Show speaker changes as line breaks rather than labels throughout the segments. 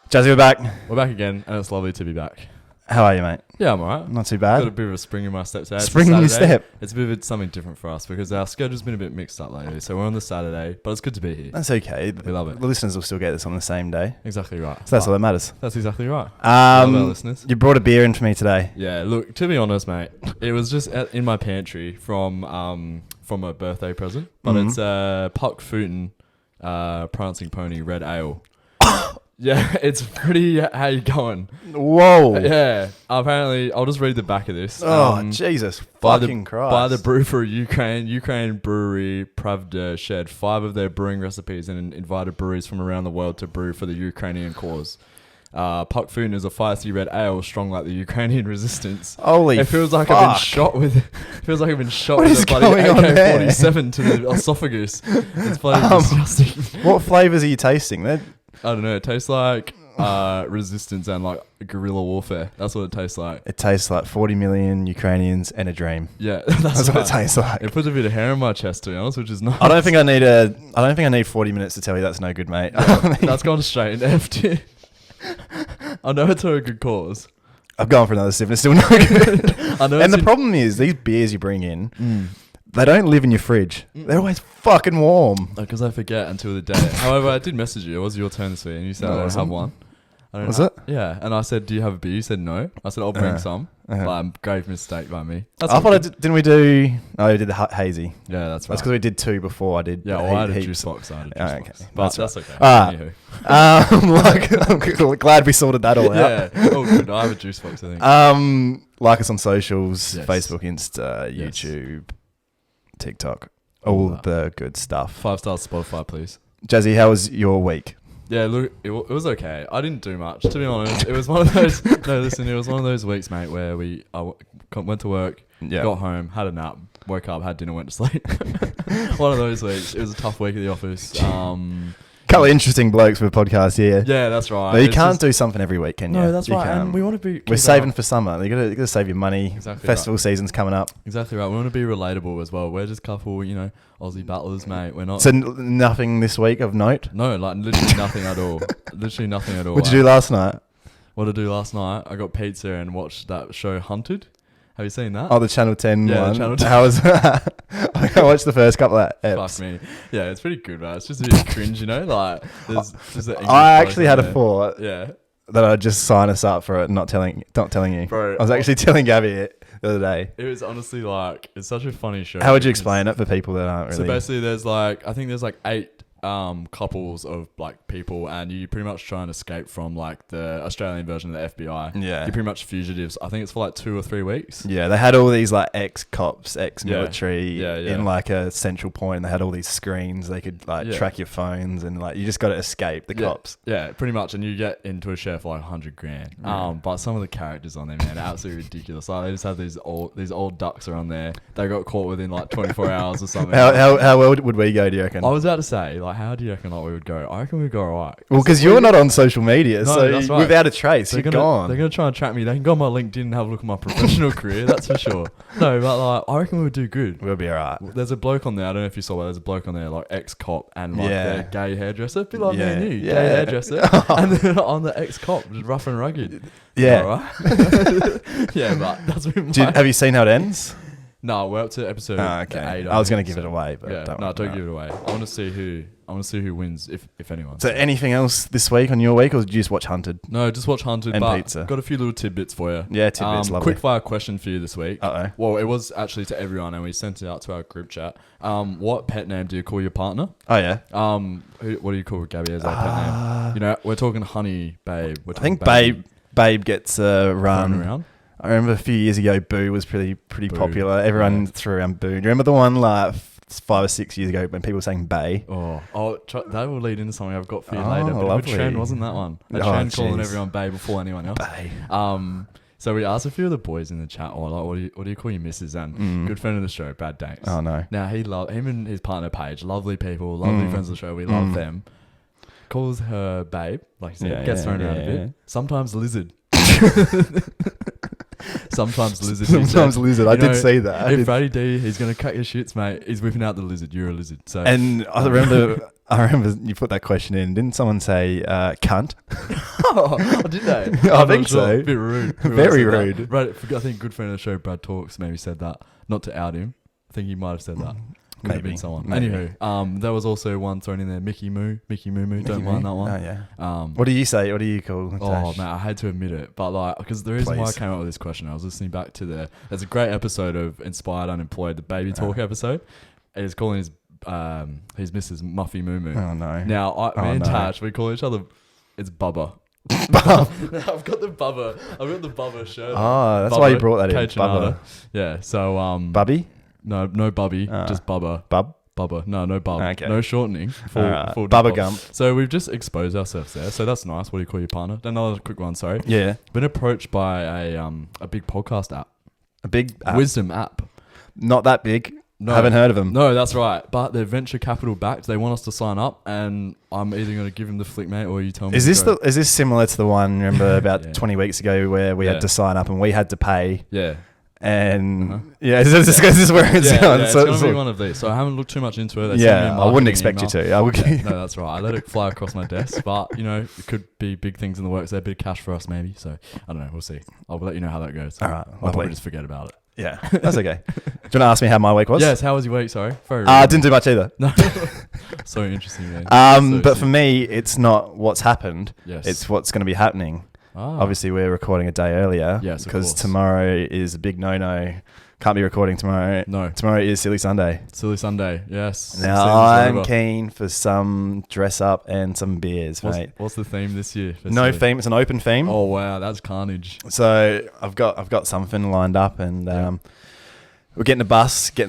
Jazzy, we're back.
We're back again, and it's lovely to be back.
How are you, mate?
Yeah, I'm alright.
Not too bad.
Got a bit of a spring in my step today.
Spring in your step.
It's a bit of something different for us because our schedule's been a bit mixed up lately. So we're on the Saturday, but it's good to be here.
That's okay.
We love it.
The listeners will still get this on the same day.
Exactly right.
So that's all that matters.
That's exactly right. Love our listeners.
You brought a beer in for me today.
Yeah, look, to be honest, mate, it was just in my pantry from a birthday present, but it's Puck Footen Prancing Pony Red Ale. Yeah, it's pretty. How you going?
Whoa.
Yeah. Apparently, I'll just read the back of this.
Jesus fucking Christ.
By the brew for Ukraine brewery Pravda shared 5 of their brewing recipes and invited breweries from around the world to brew for the Ukrainian cause. Puck Footen is a feisty red ale, strong like the Ukrainian resistance.
Holy
It feels like
fuck.
I've been shot with. It feels like I've been shot
What
with
is
a bloody
going on there?
AK-47 to the esophagus. It's bloody disgusting.
What flavours are you tasting?
I don't know. It tastes like resistance and like guerrilla warfare. That's what it tastes like.
It tastes like 40 million Ukrainians and a dream.
Yeah,
That's what it tastes like.
It puts a bit of hair on my chest, to be honest, which is nice.
I don't think I need 40 minutes to tell you that's no good, mate.
That's gone straight into F tier. I know it's for a good cause.
I've gone for another sip and it's still no good.
I know.
And the problem is, these beers you bring in, they don't live in your fridge. They're always fucking warm.
Because I forget until the day. However, I did message you. It was your turn this week, and you said I don't have one.
Was it?
Yeah. And I said, "Do you have a beer?" You said no. I said, "I'll bring some." But grave mistake by me.
I thought didn't we do? No, we did the hazy.
Yeah, that's right.
That's because we did 2 before I did.
Yeah, well, I had a
Heaps.
juice box.
Okay.
But that's okay.
I'm glad we sorted that all out.
Yeah. Oh, good. I have a juice box, I think.
Like us on socials,
Yes.
Facebook, Insta,
Yes.
YouTube, TikTok, all the good stuff.
5 stars Spotify, please.
Jazzy, how was your week?
Yeah, look, it was okay. I didn't do much, to be honest. It was one of those. No, listen, it was one of those weeks, mate, where I went to work, got home, had a nap, woke up, had dinner, went to sleep. One of those weeks. It was a tough week at the office.
Couple of interesting blokes for a podcast here.
Yeah, that's right.
No, you can't do something every week, can you?
No, that's
You
right.
can't.
And we want to be.
We're saving for summer. You gotta save your money.
Exactly.
Festival season's coming up.
Exactly right. We want to be relatable as well. We're just a couple, Aussie battlers, mate. We're not.
So nothing this week of note?
No, like literally nothing at all. Literally nothing at all.
What'd you do last night?
What did I do last night? I got pizza and watched that show Hunted. Have you seen that?
Oh, the Channel 10
Yeah,
one.
Channel 10.
How was that? I watched the first couple of eps.
Fuck me. Yeah, it's pretty good, man. It's just a bit cringe, Like, there's just an English
I actually
bloke
had
in
a
there.
thought
Yeah.
that I'd just sign us up for it, not telling you.
Bro,
I was actually telling Gabby it the other day.
It was honestly like, it's such a funny show.
How would you explain it for people that aren't really...
So basically there's I think there's 8 couples of people, and you pretty much try and escape from the Australian version of the FBI.
Yeah.
You're pretty much fugitives. I think it's for 2 or 3 weeks.
Yeah, they had all these ex-cops, ex-military
Yeah.
in a central point, and they had all these screens. They could track your phones, and you just got to escape the cops.
Yeah, pretty much. And you get into a share for $100,000. But some of the characters on there, man, are absolutely ridiculous. They just have these old ducks around there. They got caught within 24 hours or something.
How well would we go, do you reckon?
I was about to say, how do you reckon we would go? I reckon we'd go alright.
Well, because you're not on social media, so
that's right.
without a trace, you're gone.
They're going to try and track me. They can go on my LinkedIn and have a look at my professional career, that's for sure. No, but I reckon we would do good.
We'll be alright.
There's a bloke on there, I don't know if you saw, but there's a bloke on there, ex-cop and their gay hairdresser. A bit like me and you, gay hairdresser. And then on the ex-cop, just rough and rugged.
Yeah.
Alright. Yeah, but that's what
Have you seen how it ends?
No, we're up to episode 8.
I was going to give it away, but
don't give it away. I want to see who wins, if anyone.
So anything else this week on your week, or did you just watch Hunted?
No, just watch Hunted
And
but
pizza.
Got a few little tidbits for you.
Yeah, tidbits, lovely.
Quick fire question for you this week.
Uh-oh.
Well, it was actually to everyone, and we sent it out to our group chat. What pet name do you call your partner?
Oh, yeah.
What do you call Gabby as our pet name? We're talking Honey, Babe.
I think Babe gets a run.
Around.
I remember a few years ago, Boo was pretty
Boo.
popular. Everyone threw around Boo. Do you remember the one 5 or 6 years ago when people were saying Bay?
That will lead into something I've got for you later. But
Lovely.
a trend, wasn't that one? A trend calling everyone Bay before anyone else.
Bay.
So we asked a few of the boys in the chat, what do you call your missus? And good friend of the show, Bad Danks.
Oh, no.
Now, him and his partner, Paige, lovely people, lovely friends of the show. We love them. Calls her Babe, like you said, gets thrown around a bit. Sometimes Lizard. Sometimes lizard.
Sometimes lizard. I did see that.
If Brady D, he's going to cut your shits, mate. He's whipping out the lizard. You're a lizard. So.
And I remember you put that question in. Didn't someone say cunt?
Oh, did they?
I think so.
A bit rude.
Very rude.
Brad, I think good friend of the show, Brad Talks, maybe said that. Not to out him. I think he might have said that. Could have been someone. Anywho, there was also one thrown in there, Mickey Moo. Don't mind that one.
Oh, yeah. What do you say? What do you call Tash?
Oh, man, I had to admit it. But, like, because the reason why I came up with this question, I was listening back to there's a great episode of Inspired Unemployed, the Baby Talk episode. And he's calling his Mrs. Muffy Moo Moo.
Oh, no.
Now, me and Tash, we call each other, it's Bubba. I've got the Bubba shirt.
Oh, that's why you brought that in. Bubba.
Yeah, so...
Bubby?
No Bubby, just Bubba. Bubba. No Bub.
Okay.
No shortening. Full
Bubba Gump.
So we've just exposed ourselves there. So that's nice. What do you call your partner? Another quick one, sorry.
Yeah.
Been approached by a big podcast app.
A big app?
Wisdom app.
Not that big.
No.
Haven't heard of them.
No, that's right. But they're venture capital backed. They want us to sign up, and I'm either going to give them the flick, mate, or you tell me.
Is this similar to the one, remember, about 20 weeks ago where we had to sign up and we had to pay?
Yeah.
And is this where it's going?
It's going to be one of these. So I haven't looked too much into it.
I wouldn't expect you to.
No, that's right. I let it fly across my desk, but it could be big things in the works. There's a bit of cash for us, maybe. So I don't know. We'll see. I'll let you know how that goes.
All right,
I'll probably just forget about it.
Yeah, that's okay. Do you want to ask me how my week was?
Yes. How was your week? Sorry.
I didn't do much either.
No. So interesting, man.
But for me, it's not what's happened.
Yes.
It's what's going to be happening. Obviously, we're recording a day earlier.
Yes,
because tomorrow is a big no-no. Can't be recording tomorrow.
No.
Tomorrow is Silly Sunday.
Silly Sunday, yes.
Now, I'm keen for some dress up and some beers, mate.
What's the theme this year?
No theme. It's an open theme.
Oh, wow. That's carnage.
So I've got something lined up, and we're getting a bus, we've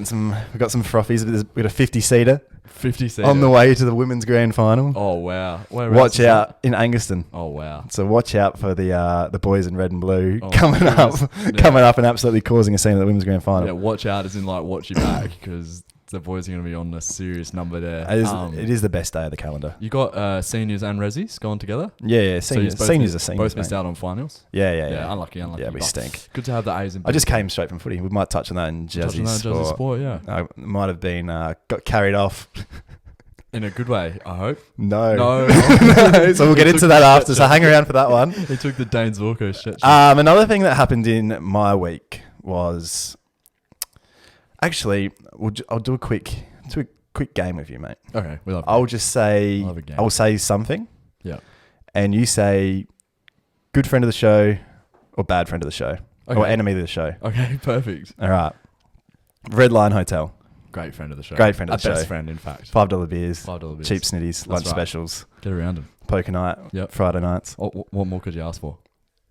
got some frothies. We've got a 50-seater.
50-seater.
On the way to the women's grand final.
Oh, wow.
Watch out in Angaston.
Oh, wow.
So watch out for the boys in red and blue coming up and absolutely causing a scene at the women's grand final.
Yeah, watch out as in like watch your back, because the boys are going to be on a serious number there.
It is the best day of the calendar.
You got seniors and resis going together?
Yeah, seniors.
So
seniors are seniors.
Both missed out on finals?
Yeah.
Unlucky.
Yeah, we stink.
Good to have the A's in.
I just came straight from footy. We might touch on that in Jazzy
Sport, yeah.
I might have been got carried off.
In a good way, I hope.
No. So we'll get into that after. So hang around for that one.
He took the Danes Vorko stretch.
Another thing that happened in my week was actually I'll do a quick game with you, mate.
Okay, we love.
I'll just say I'll say something.
Yeah.
And you say good friend of the show or bad friend of the show or enemy of the show.
Okay, perfect.
All right. Red Line Hotel.
Great friend of the show.
Great friend of the show.
Best friend, in fact.
$5 beers.
Cheap
snitties. Lunch specials.
Get around them.
Poker night.
Yep.
Friday nights.
What more could you ask for?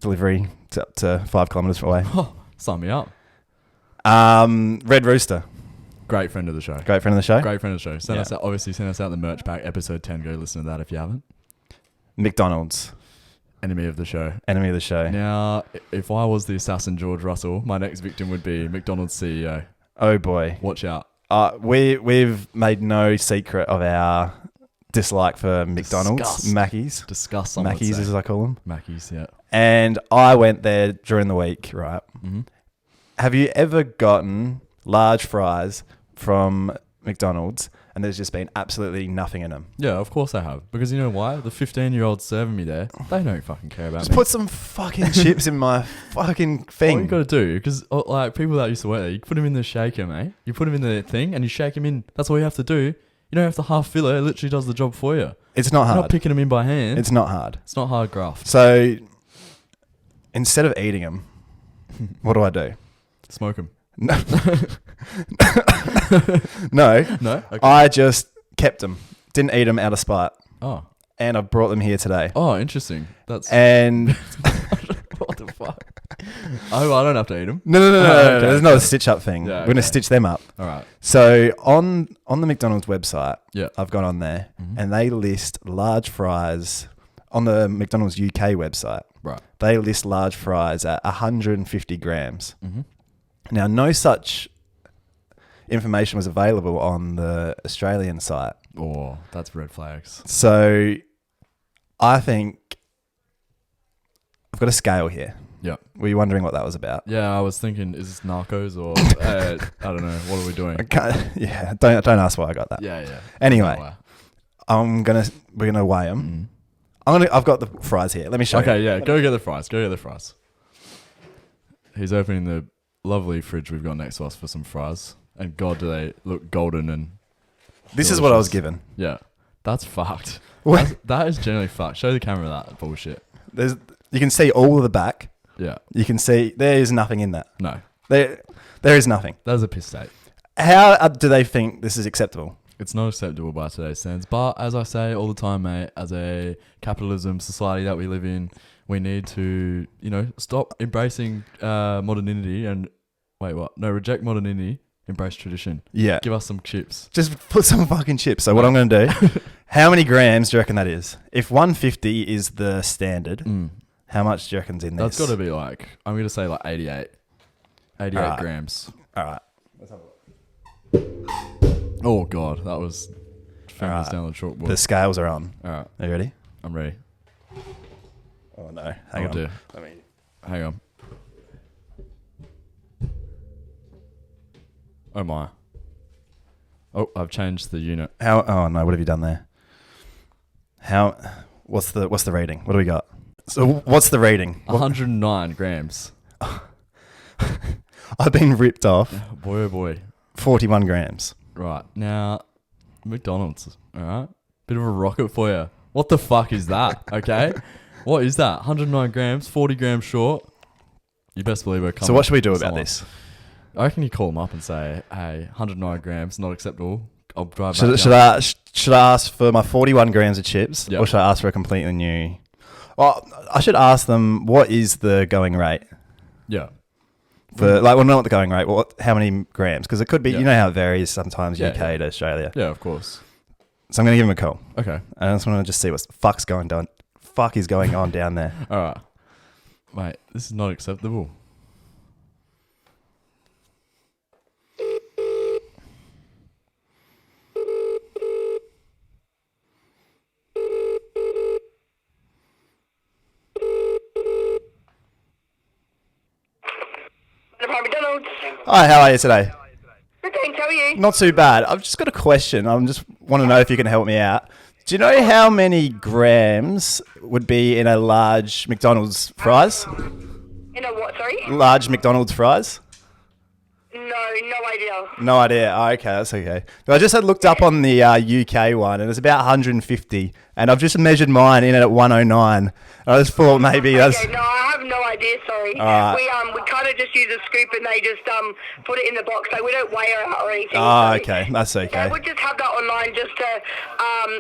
Delivery up to 5 kilometres away.
Oh, sign me up.
Red Rooster.
Great friend of the show.
Great friend of the show.
Great friend of the show. Send us out the merch pack. Episode 10. Go listen to that if you haven't.
McDonald's.
Enemy of the show.
Enemy of the show.
Now, if I was the assassin George Russell, my next victim would be McDonald's CEO.
Oh boy.
Watch out.
We've made no secret of our dislike for McDonald's. Mackies.
Disgust.
Mackies, as I call them.
Mackies, yeah.
And I went there during the week, right?
Mm-hmm.
Have you ever gotten large fries from McDonald's and there's just been absolutely nothing in them?
Yeah, of course I have. Because you know why? The 15-year-olds serving me there, they don't fucking care about
just
me.
Put some fucking chips in my fucking thing.
All you got to do, because like people that used to work there, you put them in the shaker, mate. You put them in the thing and you shake them in. That's all you have to do. You don't have to half fill it. It literally does the job for you.
It's not hard.
You're not picking them in by hand.
It's not hard.
It's not hard graft.
So instead of eating them, what do?
Smoke them.
No. No. Okay. I just kept them. Didn't eat them out of spite.
Oh.
And I brought them here today.
Oh, interesting.
And
what the fuck? I hope I don't have to eat them.
No. Okay, there's not a stitch up thing.
Yeah,
We're going to stitch them up.
All right.
So on the McDonald's website,
yeah,
I've gone on there and they list large fries on the McDonald's UK website.
Right.
They list large fries at 150 grams.
Mm-hmm.
Now, no such information was available on the Australian site.
Oh, that's red flags.
So I think I've got a scale here.
Yeah.
Were you wondering what that was about?
Yeah, I was thinking, is this Narcos or I don't know. What are we doing?
Yeah, don't ask why I got that.
Yeah.
Anyway,
No way.
we're gonna weigh them. I've got the fries here. Let me show you.
Okay, yeah. Go get the fries. He's opening the lovely fridge we've got next to us for some fries. And God, do they look golden and
This is what I was given.
Yeah. That's fucked.
What?
That is generally fucked. Show the camera that bullshit.
You can see all of the back.
Yeah.
You can see there is nothing in that.
No.
There is nothing.
That was a piss take.
How do they think this is acceptable?
It's not acceptable by today's standards. But as I say all the time, mate, as a capitalism society that we live in, we need to, stop embracing modernity and reject modernity, embrace tradition.
Yeah.
Give us some chips.
Just put some fucking chips. So what I'm going to do, how many grams do you reckon that is? If 150 is the standard, how much do you reckon's in this?
That's got to be I'm going to say 88. 88 grams.
All right.
Let's have a look. Oh, God. That was fingers down the chalkboard.
The scales are on.
All right.
Are you ready?
I'm ready.
Oh, no. Hang on.
Dear. Hang on. Oh, my. Oh, I've changed the unit.
Oh, no. What have you done there? What's the rating? What do we got? So what's the rating?
109 grams.
I've been ripped off.
Boy, oh boy.
41 grams.
Right. Now, McDonald's. All right. Bit of a rocket for you. What the fuck is that? Okay. What is that? 109 grams, 40 grams short. You best believe we're coming.
So what should we do about this?
I reckon you call them up and say, hey, 109 grams, not acceptable. I'll drive
back. Should I ask for my 41 grams of chips?
Yep.
Or should I ask for a completely new... Well, I should ask them, what is the going rate?
Yeah.
Not the going rate. How many grams? Because it could be, you know how it varies sometimes UK to Australia.
Yeah, of course.
So I'm going to give them a call.
Okay.
And I just want to see what the fuck is going on down there.
All right. Mate, this is not acceptable.
McDonald's.
Hi, how are you today?
Good, thanks. How are you?
Not too bad. I've just got a question. I just want to know if you can help me out. Do you know how many grams would be in a large McDonald's fries?
In a what, sorry?
Large McDonald's fries?
No idea.
No idea. Oh, okay, that's okay. I just had looked up on the UK one, and it's about 150, and I've just measured mine in at 109. I just thought maybe that's...
Okay, no, I have no idea, sorry. We kind of just use a scoop and they just put it in the box, so we don't weigh her out or anything.
Oh, okay, that's okay.
Yeah, we'll just have that online just to,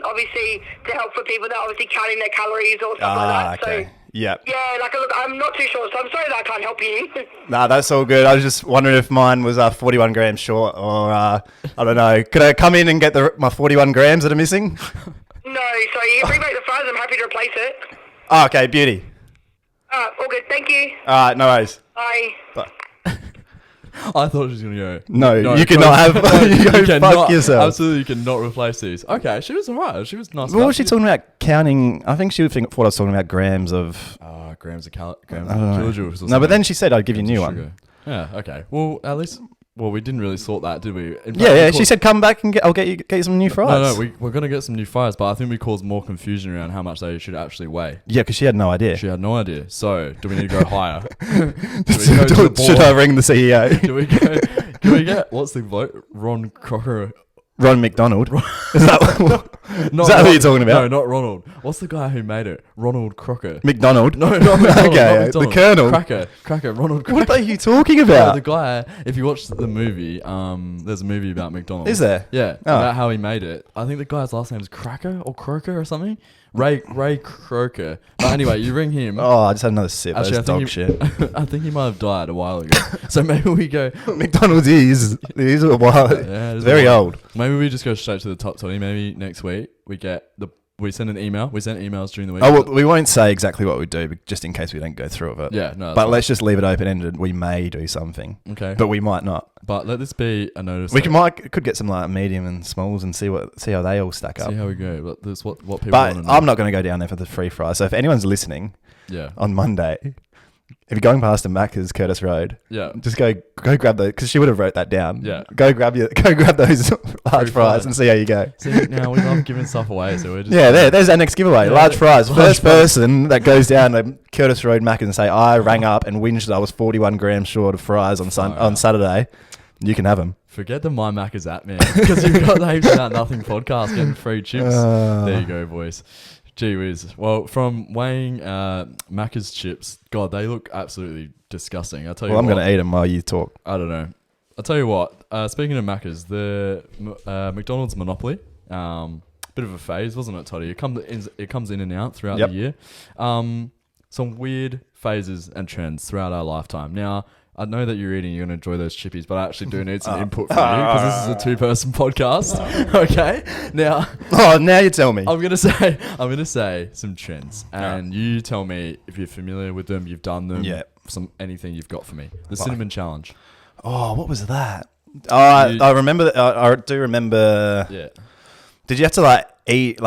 obviously, to help for people that are obviously counting their calories or stuff like that.
Okay.
So,
yep.
yeah, look, I'm not too sure, so I'm sorry that I can't help you.
Nah, that's all good. I was just wondering if mine was 41 grams short, or I don't know. Could I come in and get my 41 grams that are missing?
No, sorry. You bring back the fries, I'm happy to replace it.
Oh, okay, beauty.
All good. Thank you.
All right, no worries.
Bye.
I thought she was going to go.
No, you cannot have... you go fuck yourself.
Absolutely, you cannot replace these. Okay, she was alright. She was nice.
What was she talking about counting? I think she thought I was talking about grams of...
grams of kilojoules.
No, but then she said I'd give you a new one.
Yeah, okay. Well, at least... Well, we didn't really sort that, did we?
Yeah. She said, "Come back and I'll get you some new fries."
No, we're gonna get some new fries, but I think we caused more confusion around how much they should actually weigh.
Yeah, because she had no idea.
She had no idea. So, do we need to go higher?
Should I ring the CEO?
Do we get what's the bloke? Ron Crocker.
Ron McDonald. Is that who you're talking about?
No, not Ronald. What's the guy who made it? Ronald Crocker.
McDonald?
No, not McDonald.
Okay,
not
the Colonel.
Cracker, Ronald Cracker.
What are you talking about?
The guy, if you watch the movie, there's a movie about McDonald's.
Is there?
Yeah, about how he made it. I think the guy's last name is Cracker or Croker or something. Ray Croker. But anyway, you ring him.
Oh, I just had another sip. Actually, that's dog shit.
I think he might have died a while ago. So maybe we go...
McDonald's is a while. Yeah, it's very old.
Maybe we just go straight to the top 20. Maybe next week we send an email. We send emails during the week.
Oh, well, we won't say exactly what we do, just in case we don't go through with it.
Yeah, no.
But let's just leave it open-ended. We may do something.
Okay.
But we might not.
But let this be a notice.
We could get some like medium and smalls and see how they all stack up.
See how we go. But that's what people
want
to know.
I'm not going to go down there for the free fries. So if anyone's listening on Monday, if you're going past a Macca's Curtis Road, just go grab those, because she would have wrote that down.
Yeah.
Go grab those large fries and see how you go.
See, now we love giving stuff away, so we're just
there's our next giveaway. Large fries. First person that goes down to Curtis Road Macca's and say, I rang up and whinged that I was 41 grams short of fries on Saturday, you can have them.
Forget the My Macca's app, man, because you've got the Heaps About Nothing podcast getting free chips. There you go, boys. Gee whiz. Well, from weighing Macca's chips, God, they look absolutely disgusting. I'll tell you what.
I'm going to eat them while you talk.
I don't know. I'll tell you what. Speaking of Macca's, the McDonald's Monopoly, bit of a phase, wasn't it, Toddy? It comes in and out throughout the year. Some weird phases and trends throughout our lifetime. Now, I know that you're eating, you're going to enjoy those chippies, but I actually do need some input from you because this is a two-person podcast. Okay? Now...
now you tell me.
I'm going to say some trends, and you tell me if you're familiar with them, you've done them, anything you've got for me. The Cinnamon Challenge.
Oh, what was that? I remember... I do remember...
Yeah.
Did you have to, eat,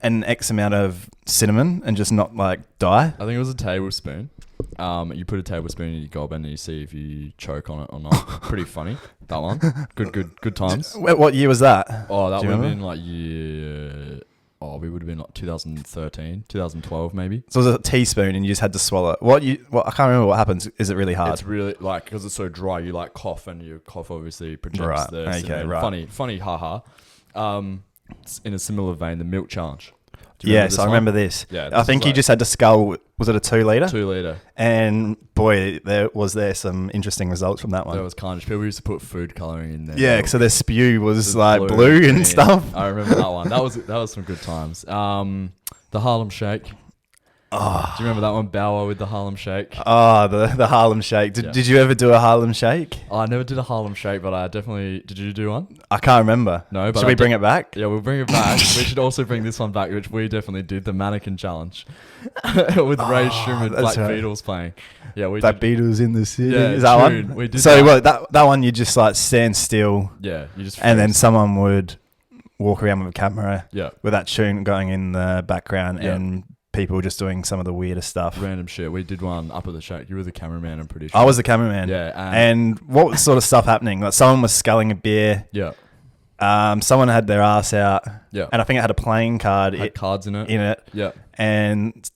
an X amount of cinnamon and just not, die?
I think it was a tablespoon. You put a tablespoon in your gob and you see if you choke on it or not. Pretty funny, that one. Good times.
What year was that?
Oh, that would have been we would have been 2013, 2012 maybe.
So it was a teaspoon and you just had to swallow it. I can't remember what happens. Is it really hard?
It's really because it's so dry, you cough and your cough obviously projects the cinnamon. Right. Funny, haha. It's in a similar vein, the Milk Challenge.
Yes, I remember this.
Yeah,
I think you just had to scull. Was it a 2 litre?
2 litre.
And boy, there was some interesting results from that one.
There was carnage. People used to put food colouring in there.
Yeah, so their spew was blue and stuff.
I remember that one. That was some good times. The Harlem Shake. Oh. Do you remember that one? Bauer with the Harlem Shake.
Oh, the Harlem Shake. Did you ever do a Harlem Shake?
Oh, I never did a Harlem Shake, but I definitely... Did you do one?
I can't remember.
No, but...
Should we bring it back?
Yeah, we'll bring it back. We should also bring this one back, which we definitely did, the Mannequin Challenge. With Ray Shroom and Black Beatles playing. Yeah, we
Black Beatles in the city.
Yeah,
is that one?
We did
that one you just stand still.
Yeah, you just...
And then someone would walk around with a camera.
Yeah.
With that tune going in the background and... people just doing some of the weirdest stuff.
Random shit. We did one up at the shack. You were the cameraman, I'm pretty sure.
I was the cameraman.
Yeah.
And what sort of stuff happening? Someone was sculling a beer.
Yeah.
Someone had their ass out.
Yeah.
And I think it had a playing card.
Had cards in it. Yeah.
And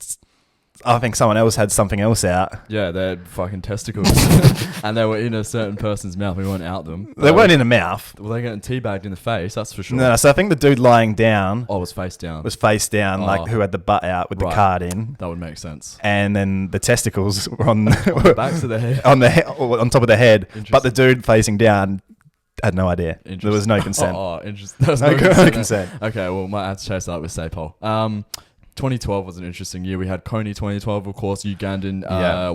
I think someone else had something else out.
Yeah, they had fucking testicles. And they were in a certain person's mouth. We won't out them.
They weren't in the mouth.
Well, they getting teabagged in the face, that's for sure.
No, so I think the dude lying down...
was face down.
Who had the butt out with the card in.
That would make sense.
And then the testicles were on the
backs of the head.
on top of the head. But the dude facing down had no idea. There was no consent.
Interesting. There was no consent. Okay, well, might have to chase that with Sapol. 2012 was an interesting year. We had Coney 2012, of course, Ugandan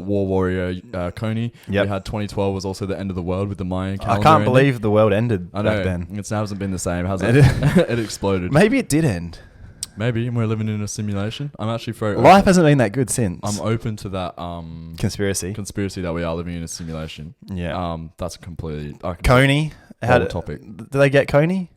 war warrior Coney. Yep. We had 2012 was also the end of the world with the Mayan calendar.
I can't believe the world ended back then.
It hasn't been the same, has it? It exploded.
Maybe it did end.
Maybe, and we're living in a simulation. I'm actually very
life hasn't been that good since.
I'm open to that
conspiracy
that we are living in a simulation.
Yeah.
That's completely
Coney had a topic. Did they get Coney?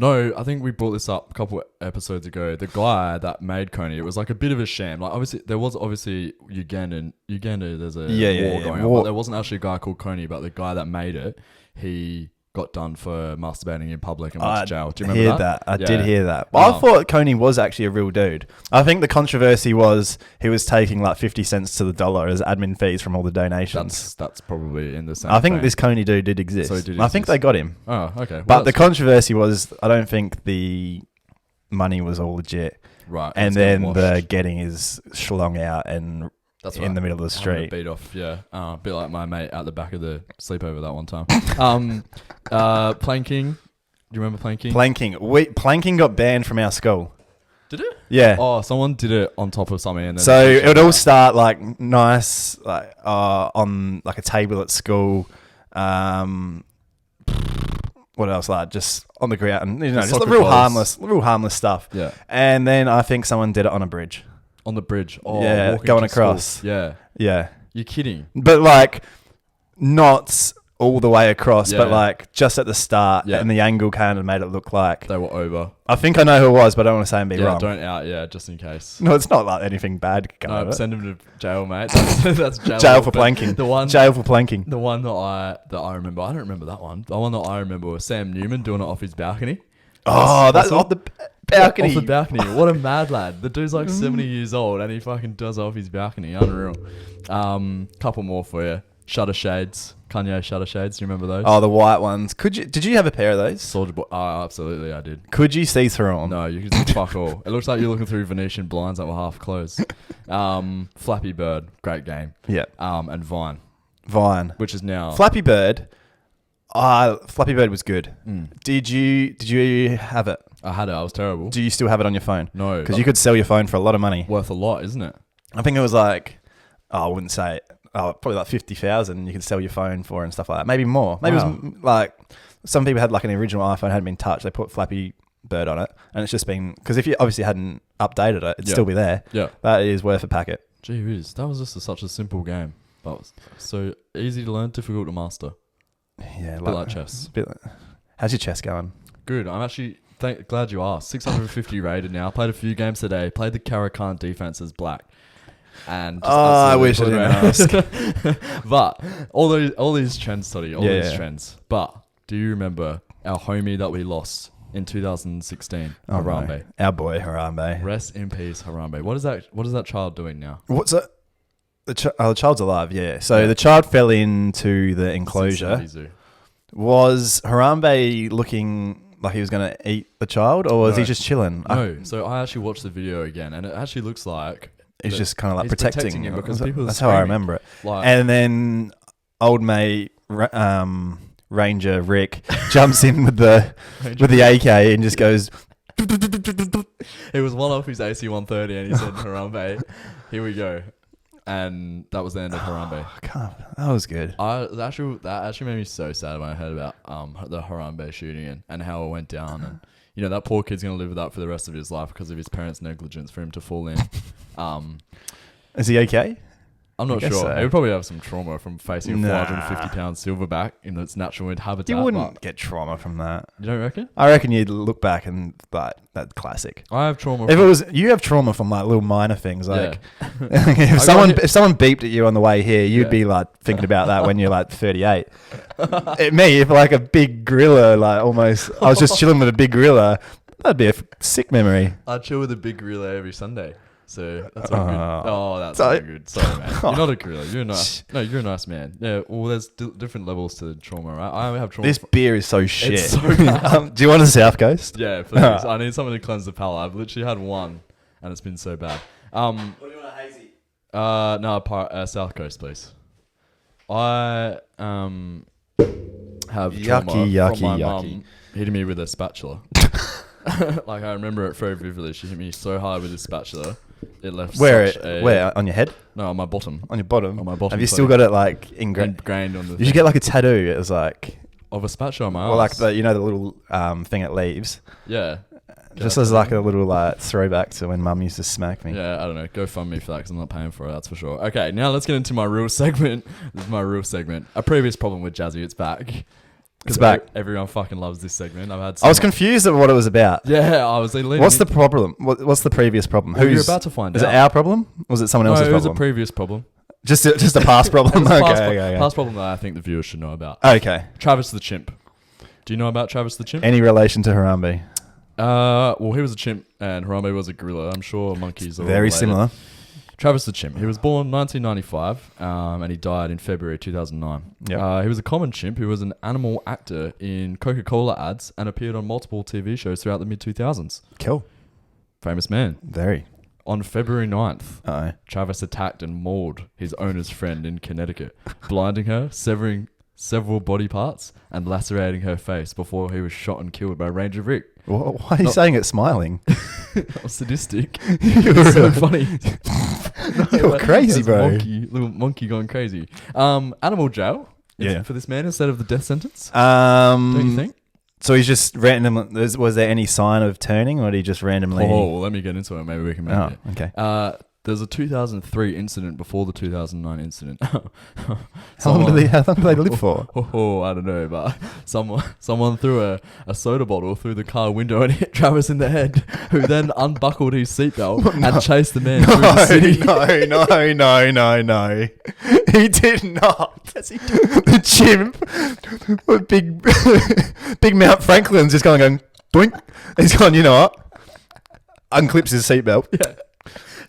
No, I think we brought this up a couple episodes ago. The guy that made Coney, it was like a bit of a sham. Obviously, there was Uganda. There's a war going on. But there wasn't actually a guy called Coney, but the guy that made it, he got done for masturbating in public and went to jail. Do you remember that?
I did hear that. But I thought Coney was actually a real dude. I think the controversy was he was taking 50 cents to the dollar as admin fees from all the donations.
That's probably in the same
I think this Coney dude did exist. I think they got him.
Oh, okay.
But the controversy was I don't think the money was all legit.
Right.
And then the getting is schlong out and...
That's
in the middle of the street.
Beat off, yeah. A bit like my mate at the back of the sleepover that one time. Planking. Do you remember planking?
Planking got banned from our school.
Did it?
Yeah.
Oh, someone did it on top of something. And then
so it would all start nice, on a table at school. What else? Just on the ground, just real harmless stuff.
Yeah.
And then I think someone did it on a bridge.
On the bridge. Oh,
yeah, going across.
School. Yeah.
Yeah.
You're kidding.
But not all the way across,
Yeah.
but like just at the start,
Yeah.
and the angle kind of made it look like
They were over.
I think I know who it was, but I don't want to say and be
Yeah,
wrong.
don't out. Yeah, just in case.
No, it's not like anything bad could come out
No,
of it.
send him to jail, mate. That's jail.
Jail for
But
planking.
The one.
Jail for planking.
The one that I remember. I don't remember that one. The one that I remember was Sam Newman doing it off his balcony.
Oh, that's off the balcony.
Off the balcony. What a mad lad. The dude's like 70 years old and he fucking does it off his balcony. Unreal. Couple more for you. Shutter shades. Kanye shutter shades. Do you remember those?
Oh, the white ones. Did you have a pair of those?
Soldier Boy. Oh, absolutely, I did.
Could you see through them?
No, you can see fuck all. It looks like you're looking through Venetian blinds that were half closed. Flappy Bird. Great game.
Yeah.
And
Vine.
which is now...
Flappy Bird. Flappy Bird was good.
Mm.
Did you have it?
I had it. I was terrible.
Do you still have it on your phone?
No.
Because you could sell your phone for a lot of money.
Worth a lot, isn't it?
I think it was like, I wouldn't say it. Probably like 50,000 you could sell your phone for and stuff like that. Maybe more. Maybe it was like, some people had like an original iPhone, hadn't been touched. They put Flappy Bird on it. And it's just been, because if you obviously hadn't updated it, it'd still be there.
Yeah.
That is worth a packet.
Gee whiz. That was just such a simple game. But was so easy to learn, difficult to master.
Yeah.
A bit like chess.
How's your chess going?
Good. I'm actually glad you asked. 650 rated now. Played a few games today. Played the Caracan defense as black. And
I wish I didn't ask.
But all these trends, Toddy, these trends. But do you remember our homie that we lost in 2016, Harambe?
No. Our boy Harambe.
Rest in peace, Harambe. What is that child doing now?
What's it? The child's alive, yeah. So the child fell into the enclosure.
Cincinnati Zoo.
Was Harambe looking like he was going to eat the child, or was he just chilling?
No. So I actually watched the video again, and it actually looks like
he's just kind of like
he's
protecting
him because people.
That's how I remember it.
Like,
and then old mate Ranger Rick jumps in with the AK and just goes.
It was one off his AC-130, and he said, "Harambe, here we go." And that was the end of Harambe.
That was good.
That actually made me so sad when I heard about the Harambe shooting and how it went down. And you know that poor kid's gonna live with that for the rest of his life because of his parents' negligence for him to fall in.
Is he okay?
I'm not sure.
So.
He would probably have some trauma from facing a 450-pound silverback in its natural habitat.
You wouldn't get trauma from that.
You don't reckon?
I reckon you'd look back and like that classic.
I have trauma.
You have trauma from like little minor things. Like
Yeah.
if someone beeped at you on the way here, you'd be like thinking about that when you're like 38. If like a big gorilla, like almost, I was just chilling with a big gorilla, that'd be a sick memory.
I chill with a big gorilla every Sunday. So that's all good. Oh, that's so good. Sorry, man. You're not a gorilla. You're a nice man. Yeah. Well, there's different levels to trauma, right? I have trauma.
This beer is so shit.
It's so bad.
Do you want a South Coast?
Yeah, please. I need something to cleanse the palate. I've literally had one, and it's been so bad.
What do you want, a hazy?
No, South Coast, please. I have trauma from my mum hitting me with a spatula. Like I remember it very vividly. She hit me so hard with a spatula. It left
where on your head?
No, on my bottom.
On your bottom.
On my bottom.
Have you still got it like ingrained
on the?
You should get like a tattoo. It was like
of a spatula on my arm.
Well, like the little thing it leaves.
Yeah.
Just as like a little throwback to when Mum used to smack me.
Yeah, I don't know. Go fund me for that because I'm not paying for it. That's for sure. Okay, now let's get into my real segment. This is my real segment. A previous problem with Jazzy. It's back.
It's back.
Everyone fucking loves this segment. I was
confused at what it was about.
Yeah, I was.
What's the problem? What's the previous problem?
Well, you're about to find out.
Is it our problem? Or was it someone else's problem?
It was a previous problem.
Just a past problem?
Past problem that I think the viewers should know about.
Okay.
Travis the Chimp. Do you know about Travis the Chimp?
Any relation to Harambe?
Well, he was a chimp and Harambe was a gorilla. I'm sure monkeys are
very similar.
Travis the Chimp. He was born 1995 and he died in February 2009. Yep. He was a common chimp who was an animal actor in Coca-Cola ads and appeared on multiple TV shows throughout the mid-2000s.
Cool.
Famous man.
Very.
On February 9th, Travis attacked and mauled his owner's friend in Connecticut, blinding her, severing several body parts, and lacerating her face before he was shot and killed by Ranger Rick.
Why are you saying it smiling?
That was sadistic. You're so funny.
You're crazy, bro.
Little monkey going crazy. Animal jail for this man instead of the death sentence? Don't you think?
So he's just randomly... Was there any sign of turning, or did he just randomly...
Oh, well, let me get into it. Maybe we can make it.
Okay.
There's a 2003 incident before the 2009 incident.
How long do they live for?
I don't know, but someone threw a soda bottle through the car window and hit Travis in the head, who then unbuckled his seatbelt and chased the man through the city.
No. He did not.
Yes, he did.
The chimp, big Mount Franklin's just going doink. He's gone, you know what? Unclips his seatbelt.
Yeah.